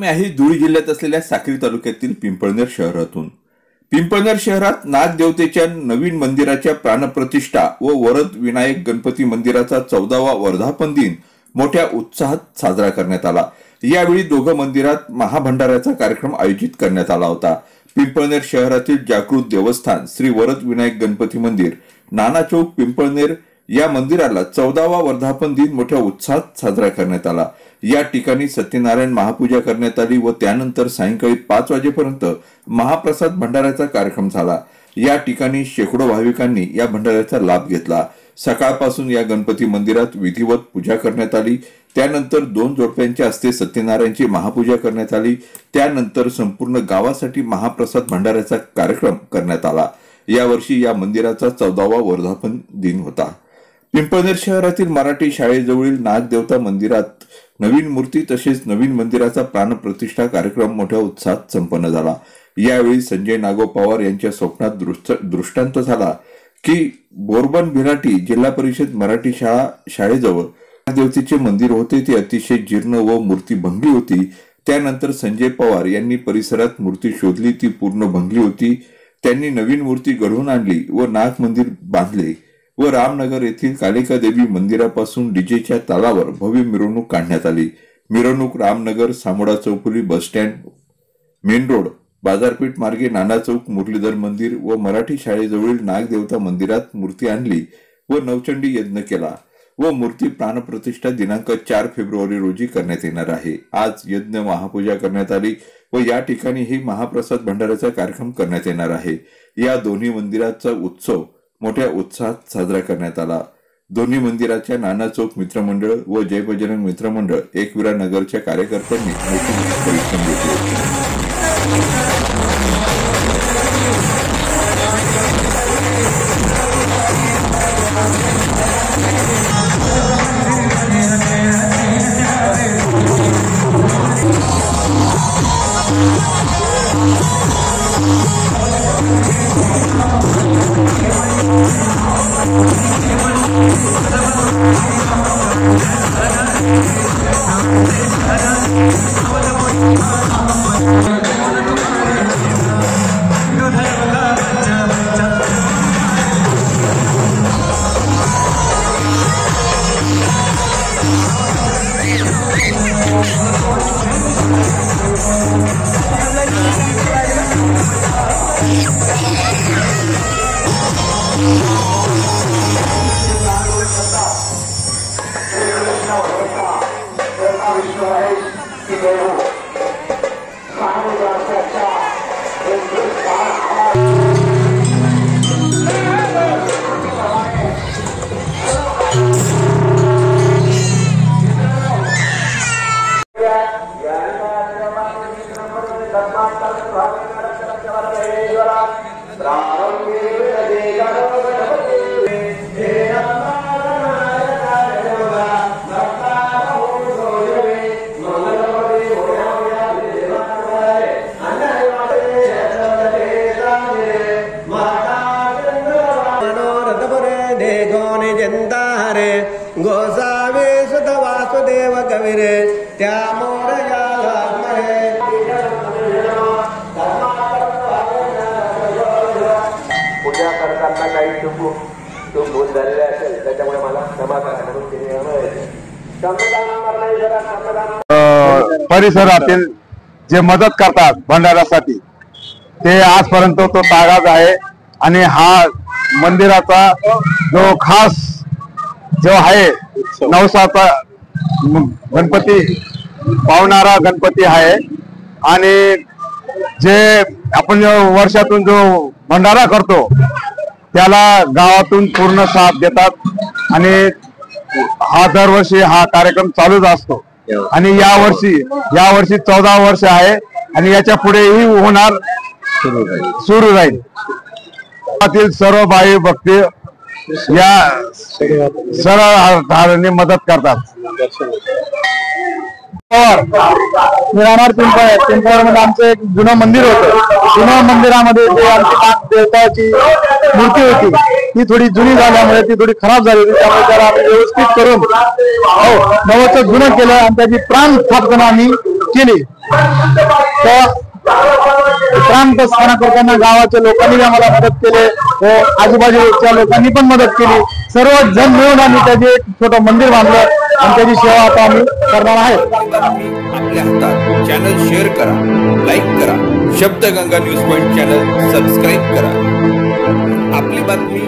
बातमी आहे धुळे जिल्ह्यात असलेल्या साक्री तालुक्यातील पिंपळनेर शहरातून। पिंपळनेर शहरात नागदेवतेच्या नवीन मंदिराच्या प्राणप्रतिष्ठा व वरद विनायक गणपती मंदिराचा 14वा वर्धापन दिन मोठ्या उत्साहात साजरा करण्यात आला। यावेळी दोघं मंदिरात महाभंडाऱ्याचा कार्यक्रम आयोजित करण्यात आला होता। पिंपळनेर शहरातील जागृत देवस्थान श्री वरद विनायक गणपती मंदिर नाना चौक पिंपळनेर या मंदिराला 14वा वर्धापन दिन मोठ्या उत्साहात साजरा करण्यात आला। या ठिकाणी सत्यनारायण महापूजा करण्यात आली व त्यानंतर सायंकाळी 5 वाजेपर्यंत महाप्रसाद भंडाऱ्याचा कार्यक्रम झाला। या ठिकाणी शेकडो भाविकांनी या भंडाऱ्याचा लाभ घेतला। सकाळपासून या गणपती मंदिरात विधिवत पूजा करण्यात आली। त्यानंतर 2 जोडप्यांच्या हस्ते सत्यनारायणची महापूजा करण्यात आली। त्यानंतर संपूर्ण गावासाठी महाप्रसाद भंडाऱ्याचा कार्यक्रम करण्यात आला। यावर्षी या मंदिराचा 14वा वर्धापन दिन होता। पिंपळनेर शहरातील मराठी शाळेजवळील नागदेवता मंदिरात नवीन मूर्ती तसेच नवीन मंदिराचा प्राणप्रतिष्ठा कार्यक्रम मोठ्या उत्साहात संपन्न झाला। यावेळी संजय नागो पवार यांच्या स्वप्नात दृष्टांत झाला की बोरबन भिलाटी जिल्हा परिषद मराठी शाळेजवळ नागदेवतेचे मंदिर होते, ते अतिशय जीर्ण व मूर्ती भंगली होती। त्यानंतर संजय पवार यांनी परिसरात मूर्ती शोधली, ती पूर्ण भंगली होती। त्यांनी नवीन मूर्ती घडवून आणली व नाग मंदिर बांधले व रामनगर येथील कालिका देवी मंदिरापासून डीजेच्या तालावर भव्य मिरवणूक काढण्यात आली। मिरवणूक Ramnagar सामोडा चौफुली bus stand main road बाजारपेठ मार्गे नाना चौक मुरलीधर मंदिर व मराठी शाळेजवळील नागदेवता मंदिरात मूर्ती आणली व नवचंडी यज्ञ केला व मूर्ती प्राणप्रतिष्ठा दिनांक 4 फेब्रुवारी रोजी करण्यात येणार आहे। आज यज्ञ महापूजा करण्यात आली व या ठिकाणी ही महाप्रसाद भंडाऱ्याचा कार्यक्रम करण्यात येणार आहे। या दोन्ही मंदिराचा उत्सव मोठ्या उत्साहात साजरा करण्यात आला। दोन्ही मंदिराच्या नाना चौक मित्रमंडळ व जय बजरंग मित्रमंडळ एकविरा नगरच्या कार्यकर्त्यांनी मोठे परिश्रम घेतले। गोसावे सुत वासुदेव कविरे त्या मोरया पूजा करताना काही चूक भूल झालेले असेल त्याच्यामुळे मला क्षमा करा म्हणून परिसरातील जे मदत करतात भंडाऱ्यासाठी ते आजपर्यंत तो तागाज आहे आणि हा मंदिराचा जो खास जो आहे नवसाचा गणपती पावणारा गणपती आहे आणि जे आपण वर्षातून जो भंडारा करतो त्याला गावातून पूर्ण साथ देतात आणि हा दरवर्षी हा कार्यक्रम चालूच असतो आणि यावर्षी 14 वर्ष आहे आणि याच्या पुढेही होणार सुरू राहील। सर्व भाई भक्ती या सरळ धारेने मदत करतात। राहणार पिंपळमध्ये आमचं एक जुनं मंदिर होतं। जुन्या मंदिरामध्ये जे आमची देवताची मूर्ती होती ती थोडी जुनी झाल्यामुळे ती थोडी खराब झाली होती, त्यामुळे त्याला आम्ही व्यवस्थित करून नवचं जुनं केलं आणि त्याची प्राण स्थापना आम्ही केली। प्राणप्रस्थान करताना गावाच्या लोकांनी आम्हाला मदत केली व आजूबाजूच्या लोकांनी पण मदत केली. सर्व जण मिळून आम्ही त्याचे एक छोटं मंदिर बांधलं आणि त्याची सेवा आता आम्ही करणार आहे. आपल्या हातात चॅनल शेअर करा, लाईक करा, Shabdganga news point channel subscribe करा. आपली बातमी